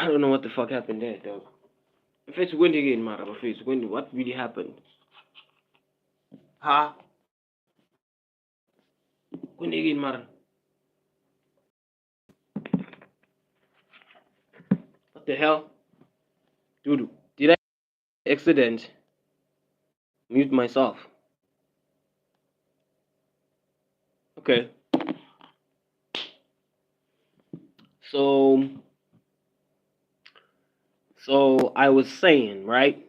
I don't know what the fuck happened there, dog. If it's windy again, man, if it's windy, what really happened? Huh? Windy again, man. What the hell? Dude, did I accident mute myself? Okay. So so I was saying, right?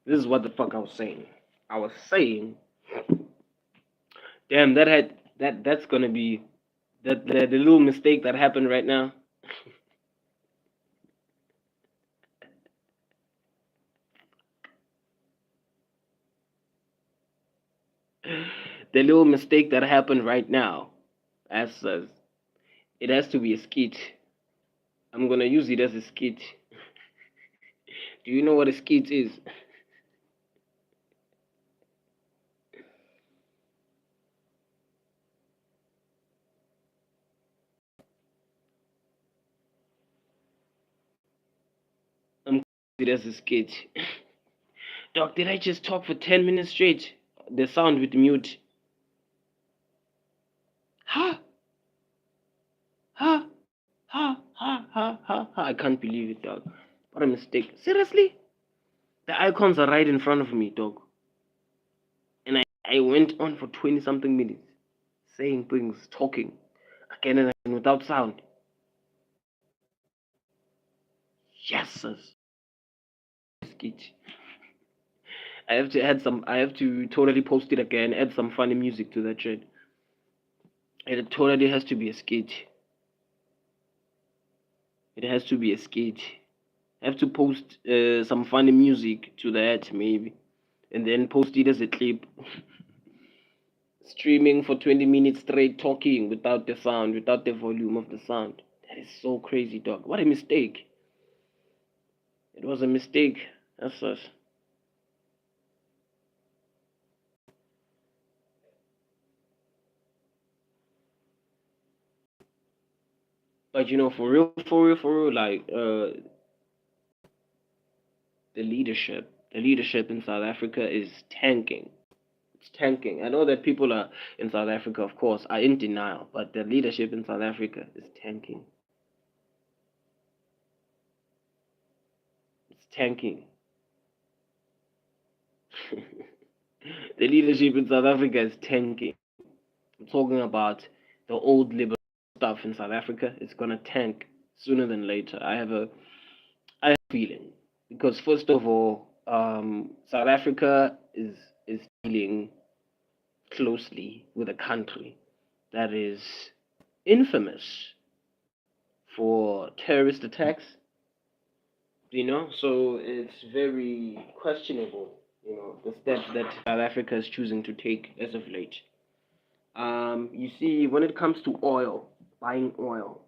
This is what the fuck I was saying. I was saying, damn, that's gonna be the little mistake that happened right now. The little mistake that happened right now, as says, it has to be a skit. I'm gonna use it as a skit. Do you know what a skit is? I'm it as a skit. Doc, did I just talk for 10 minutes straight? The sound with mute. Ha ha ha ha ha ha ha. I can't believe it, dog. What a mistake. Seriously? The icons are right in front of me, dog. And I went on for 20 something minutes saying things, talking again and again without sound. Yes, sis. Skit. I have to add some. I have to totally post it again. Add some funny music to that shit. It totally has to be a skit. It has to be a skit. I have to post some funny music to that maybe, and then post it as a clip. Streaming for 20 minutes straight, talking without the sound, without the volume of the sound. That is so crazy, dog. What a mistake. It was a mistake. That's us. But you know, for real, for real, for real, like the leadership in South Africa is tanking. It's tanking. I know that people are in South Africa, of course, are in denial, but the leadership in South Africa is tanking. It's tanking. The leadership in South Africa is tanking. I'm talking about the old liberal stuff in South Africa. It's gonna tank sooner than later. I have a feeling because first of all, South Africa is dealing closely with a country that is infamous for terrorist attacks. You know, so it's very questionable. You know, the steps that South Africa is choosing to take as of late. You see, when it comes to oil, buying oil,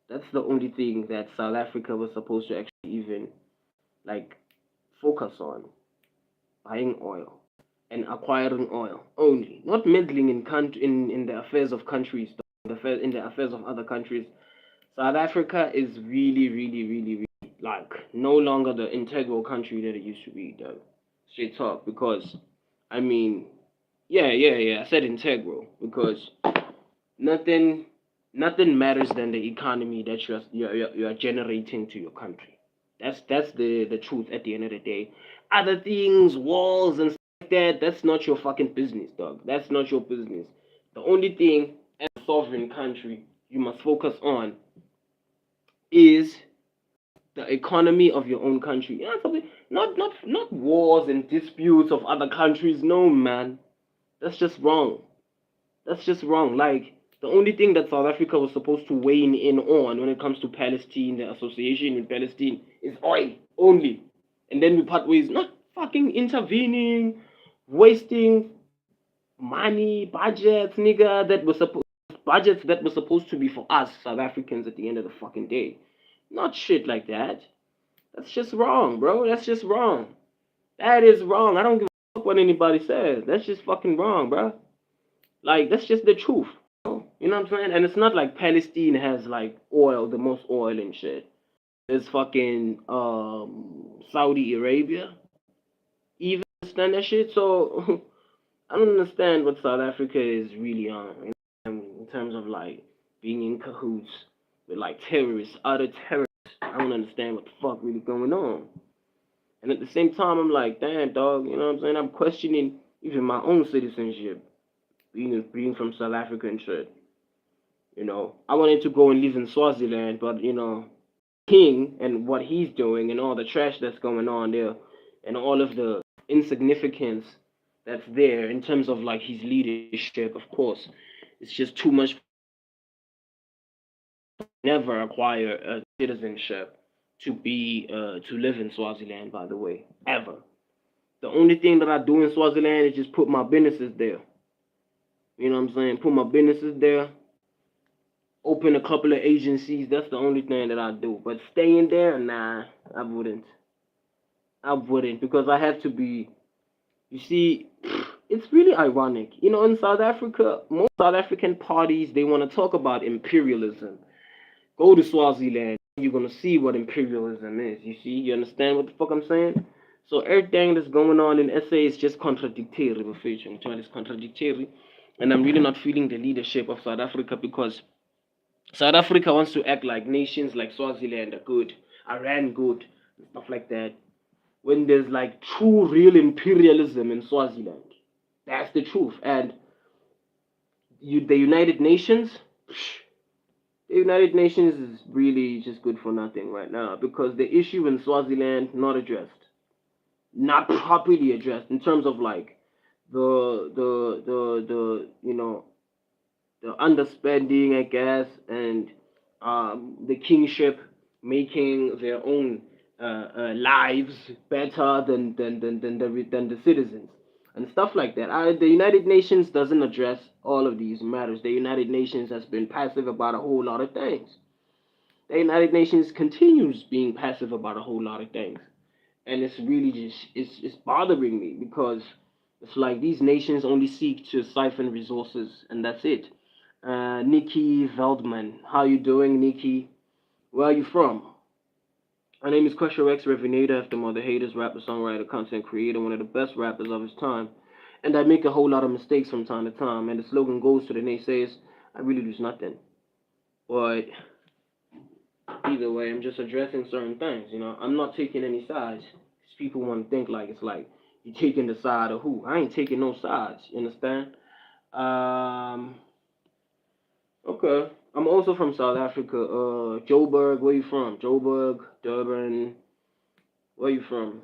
that's the only thing that South Africa was supposed to actually even like focus on, buying oil and acquiring oil only, not meddling in the affairs of countries, in the affairs of other countries. South Africa is really, really, really, really like no longer the integral country that it used to be, though. Straight talk, because I mean, yeah, yeah, yeah. I said integral because nothing nothing matters than the economy that you're generating to your country. That's the truth at the end of the day. Other things, walls and stuff like that, that's not your fucking business, dog. That's not your business. The only thing as a sovereign country you must focus on is the economy of your own country. Yeah, something, not wars and disputes of other countries. No, man, that's just wrong. That's just wrong. Like the only thing that South Africa was supposed to weigh in on when it comes to Palestine, the association with Palestine, is oil only. And then we part ways, not fucking intervening, wasting money, budgets, nigga, budgets that were supposed to be for us South Africans at the end of the fucking day. Not shit like that. That's just wrong, bro. That's just wrong. That is wrong. I don't give a fuck what anybody says. That's just fucking wrong, bro. Like that's just the truth. You know what I'm saying? And it's not like Palestine has like oil, the most oil and shit. There's fucking Saudi Arabia. Even understand that shit. So I don't understand what South Africa is really on in terms of like being in cahoots with like terrorists, other terrorists. I don't understand what the fuck really going on. And at the same time, I'm like, damn, dog, you know what I'm saying? I'm questioning even my own citizenship, being from South Africa and shit. You know, I wanted to go and live in Swaziland, but you know, King and what he's doing and all the trash that's going on there, and all of the insignificance that's there in terms of like his leadership. Of course, it's just too much. Never acquire a citizenship to live in Swaziland. By the way, ever. The only thing that I do in Swaziland is just put my businesses there. You know what I'm saying? Put my businesses there. Open a couple of agencies. That's the only thing that I do. But staying there, nah, I wouldn't. I wouldn't because I have to be. You see, it's really ironic. You know, in South Africa, most South African parties they want to talk about imperialism. Go to Swaziland, you're gonna see what imperialism is. You see, you understand what the fuck I'm saying? So everything that's going on in SA is just contradictory with future. It's contradictory, and I'm really not feeling the leadership of South Africa because South Africa wants to act like nations like Swaziland are good, Iran good, and stuff like that. When there's like true, real imperialism in Swaziland, that's the truth. And the United Nations, the United Nations is really just good for nothing right now because the issue in Swaziland not addressed, not properly addressed in terms of like the you know the underspending, I guess, and the kingship making their own lives better than the citizens and stuff like that. The United Nations doesn't address all of these matters. The United Nations has been passive about a whole lot of things. The United Nations continues being passive about a whole lot of things, and it's really just it's bothering me because it's like these nations only seek to siphon resources, and that's it. Nikki Veldman, how you doing, Nikki? Where are you from? My name is Crusher X Revenator, after Mother Haters, rapper, songwriter, content creator, one of the best rappers of his time. And I make a whole lot of mistakes from time to time, and the slogan goes to the naysayers, I really lose nothing. But either way, I'm just addressing certain things. You know, I'm not taking any sides. Cause people want to think like it's like you taking the side of who? I ain't taking no sides. You understand? Um. Okay. I'm also from South Africa. Joburg. Where you from? Joburg, Durban. Where you from?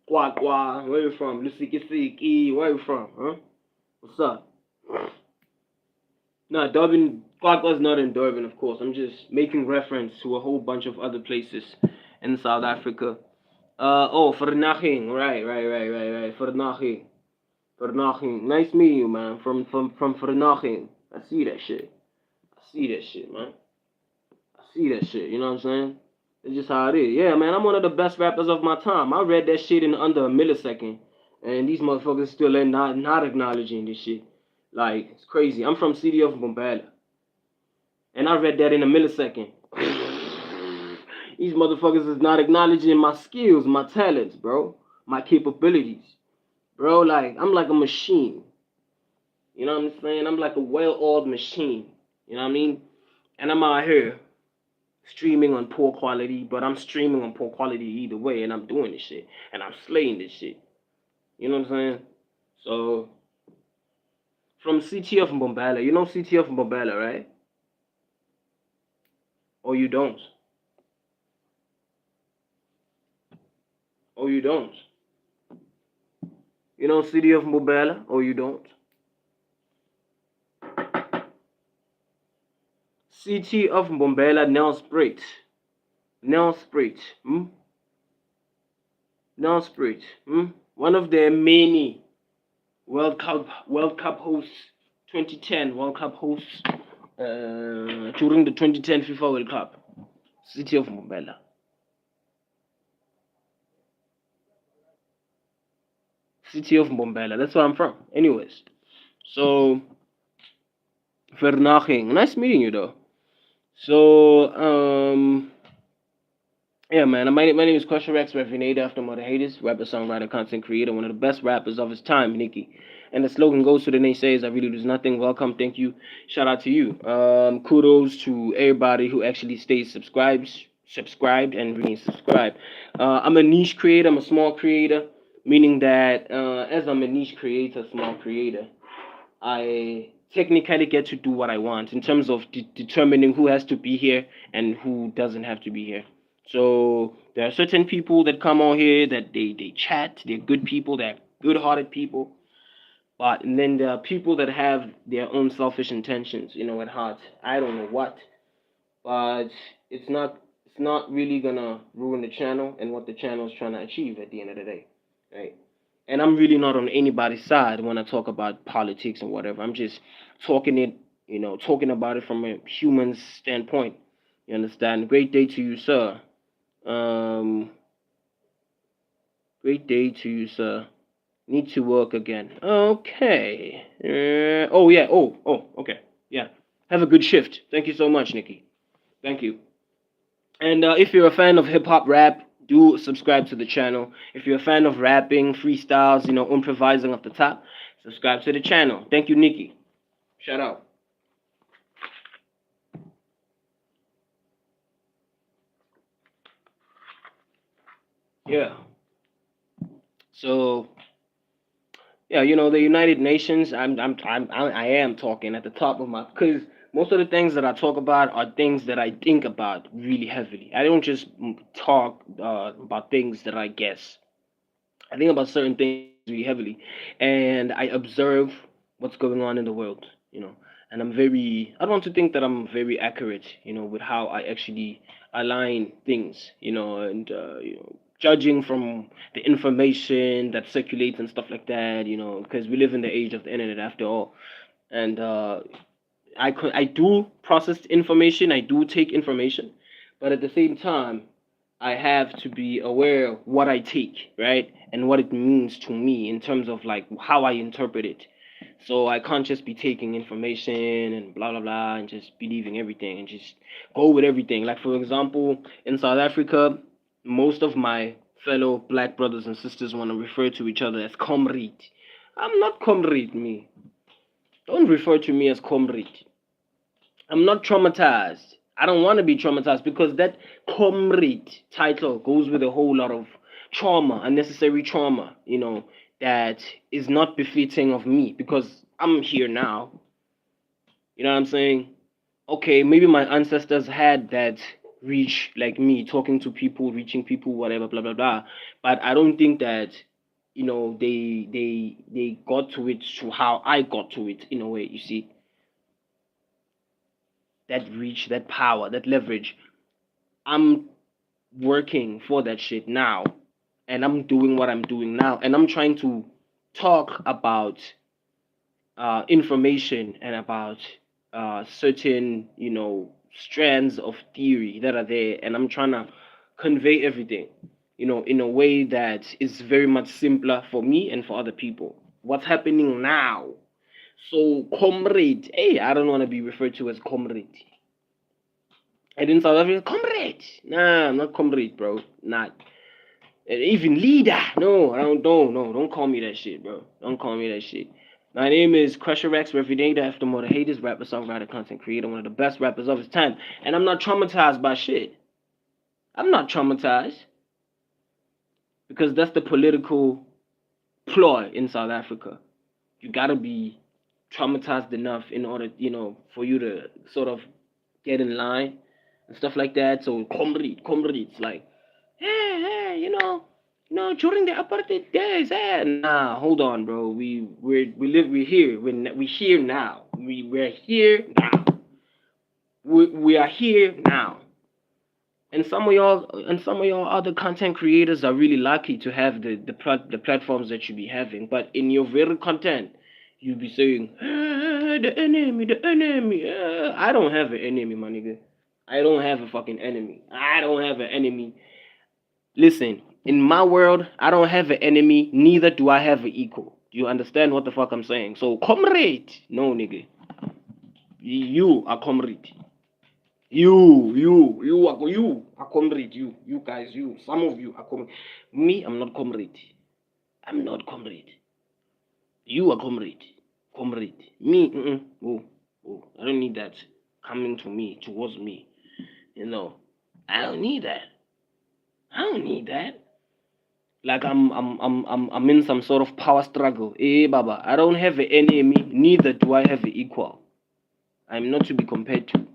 Kwakwa. Where you from? Lusikisiki. Where you from? Huh? What's up? No, Durban, Kwakwa's not in Durban, of course. I'm just making reference to a whole bunch of other places in South Africa. Oh, Vernaching. Right. Vernaching. Vernaching. Nice meeting you, man. From Vernaching. I see that shit. I see that shit, man. I see that shit. You know what I'm saying? It's just how it is. Yeah, man. I'm one of the best rappers of my time. I read that shit in under a millisecond, and these motherfuckers still ain't not acknowledging this shit. Like it's crazy. I'm from city of Mbombela, and I read that in a millisecond. These motherfuckers is not acknowledging my skills, my talents, bro, my capabilities, bro. Like I'm like a machine. You know what I'm saying? I'm like a well-oiled machine. You know what I mean? And I'm out here streaming on poor quality, but I'm streaming on poor quality either way, and I'm doing this shit, and I'm slaying this shit. You know what I'm saying? So from CT of Mbombela, you know CT of Mbombela, right? Or you don't? Or you don't? You know City of Mbombela, or you don't? City of Mbombela, Nelspruit. Nelspruit. Nelspruit. One of the many World Cup hosts, 2010 World Cup hosts during the 2010 FIFA World Cup. City of Mbombela. City of Mbombela. That's where I'm from. Anyways, so Vernaching. Nice meeting you though. So Yeah, man. My name is Question Rex, Revenade after Mother Haters, rapper, songwriter, content creator, one of the best rappers of his time, Nikki. And the slogan goes to the naysayers, I really lose nothing. Welcome, thank you. Shout out to you. Kudos to everybody who actually stays subscribed and remains subscribed. I'm a niche creator, I'm a small creator, meaning that as I'm a niche creator, small creator, I technically get to do what I want in terms of determining who has to be here and who doesn't have to be here. So there are certain people that come on here that they chat, they're good people, they're good-hearted people, but and then there are people that have their own selfish intentions, at heart. I don't know what, but it's not it's not really gonna ruin the channel and what the channel is trying to achieve at the end of the day, right? And I'm really not on anybody's side when I talk about politics and whatever. I'm just talking about it from a human standpoint. You understand? Great day to you, sir. Um, Great day to you, sir. Need to work again. Okay. Oh yeah. Oh. Okay. Yeah. Have a good shift. Thank you so much, Nikki. Thank you. And if you're a fan of hip hop rap, do subscribe to the channel. If you're a fan of rapping, freestyles, improvising off the top, subscribe to the channel. Thank you, Nikki. Shout out. Yeah. So yeah, the United Nations. I am talking at the top of my because most of the things that I talk about are things that I think about really heavily. I don't just talk about things that I guess. I think about certain things really heavily, and I observe what's going on in the world, And I don't want to think that I'm very accurate, with how I actually align things, and judging from the information that circulates and stuff like that, because we live in the age of the internet after all, and I do process information, I do take information, but at the same time, I have to be aware of what I take, right? And what it means to me in terms of like how I interpret it. So I can't just be taking information and blah blah blah and just believing everything and just go with everything. Like for example, in South Africa, most of my fellow black brothers and sisters want to refer to each other as comrade. I'm not comrade, me. Don't refer to me as comrade. I'm not traumatized. I don't want to be traumatized because that comrade title goes with a whole lot of trauma, unnecessary trauma, that is not befitting of me because I'm here now. You know what I'm saying? Okay, maybe my ancestors had that reach like me, talking to people, reaching people, whatever, blah blah blah. But I don't think that they got to it to how I got to it in a way. You see, that reach, that power, that leverage. I'm working for that shit now, and I'm doing what I'm doing now, and I'm trying to talk about information and about certain, strands of theory that are there, and I'm trying to convey everything, in a way that is very much simpler for me and for other people. What's happening now? So, comrade, hey, I don't want to be referred to as comrade. And in South Africa, comrade. Nah, I'm not comrade, bro. Not. Even leader. No, I don't. No, don't call me that shit, bro. Don't call me that shit. My name is Crusher Rex, Revenade after Mother Haters, rapper, songwriter, content creator, one of the best rappers of his time. And I'm not traumatized by shit. I'm not traumatized because that's the political ploy in South Africa. You gotta be traumatized enough in order, for you to sort of get in line and stuff like that. So comrades, like, hey, during the apartheid days, nah, hold on, bro. We're here. We're here now. We're here now. We are here now. And some of y'all other content creators are really lucky to have the platforms that you be having. But in your very content, you be saying, the enemy, the enemy. I don't have an enemy, my nigga. I don't have a fucking enemy. I don't have an enemy. Listen, in my world, I don't have an enemy, neither do I have an equal. You understand what the fuck I'm saying? So, comrade, no, nigga. You are comrade. You are comrade. You guys, some of you are comrade. Me, I'm not comrade. I'm not comrade. You are comrade. Comrade. Me, oh, I don't need that coming to me, towards me. You know, I don't need that. I don't need that. Like I'm in some sort of power struggle. Baba, I don't have an enemy, neither do I have an equal. I'm not to be compared to.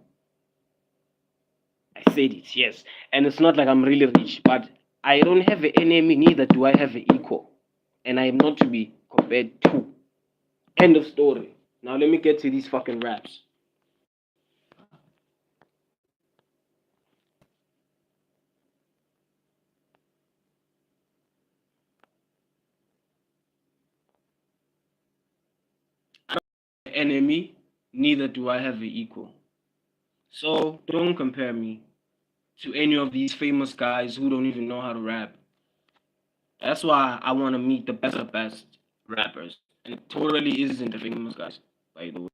I said it, yes. And it's not like I'm really rich, but I don't have an enemy, neither do I have an equal. And I am not to be compared to. End of story. Now let me get to these fucking raps. Enemy, neither do I have an equal. So don't compare me to any of these famous guys who don't even know how to rap. That's why I want to meet the best of best rappers. And it totally isn't the famous guys, by the way.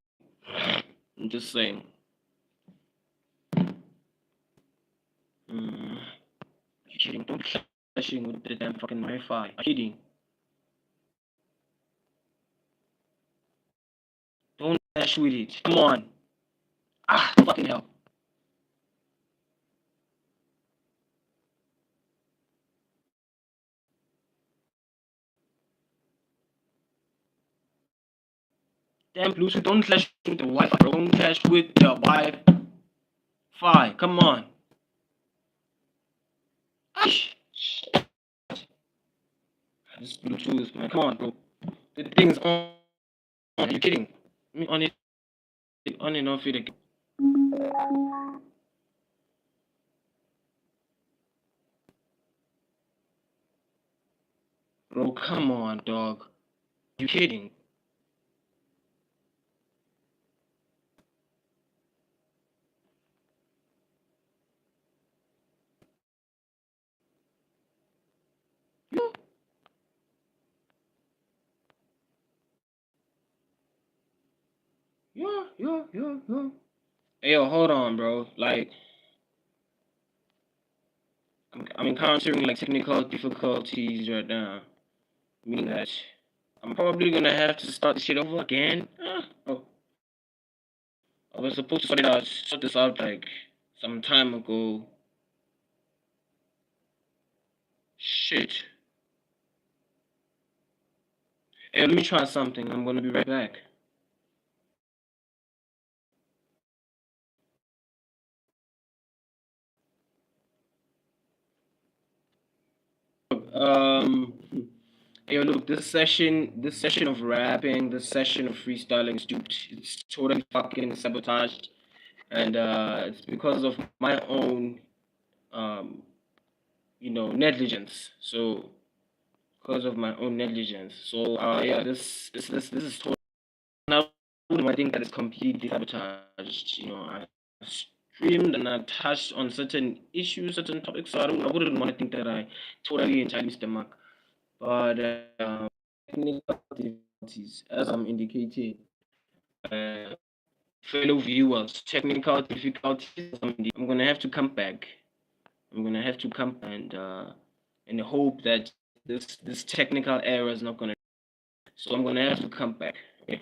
I'm just saying. Mm, you're cheating. Don't be flashing with the damn fucking Wi-Fi. I'm cheating. Don't flash with it. Come on. Ah, fucking hell. Damn Bluetooth, don't flash with the Wi-Fi, bro. Don't flash with the Wi-Fi. Come on. This Bluetooth, man. Come on, bro. The thing is on. Are you kidding? Me on and off it again. Bro, come on, dog. You kidding? Yeah. Hey, yo, hold on, bro. Like, I'm encountering like technical difficulties right now. Meaning that I'm probably gonna have to start this shit over again. Oh, I was supposed to sort this out like some time ago. Shit. Hey, let me try something. I'm gonna be right back. Um, hey, look, this session of rapping, this session of freestyling is duped. It's totally fucking sabotaged, and it's because of my own, um, negligence. So, because of my own negligence. So, yeah, this is totally. Now, I think that is completely sabotaged. I streamed and I touched on certain issues, certain topics. So I wouldn't want to think that I totally entirely missed the mark. But technical difficulties, as I'm indicating, uh, fellow viewers, technical difficulties. I'm gonna have to come back. I'm gonna have to come and hope that this technical error is not gonna. So I'm gonna have to come back. Okay.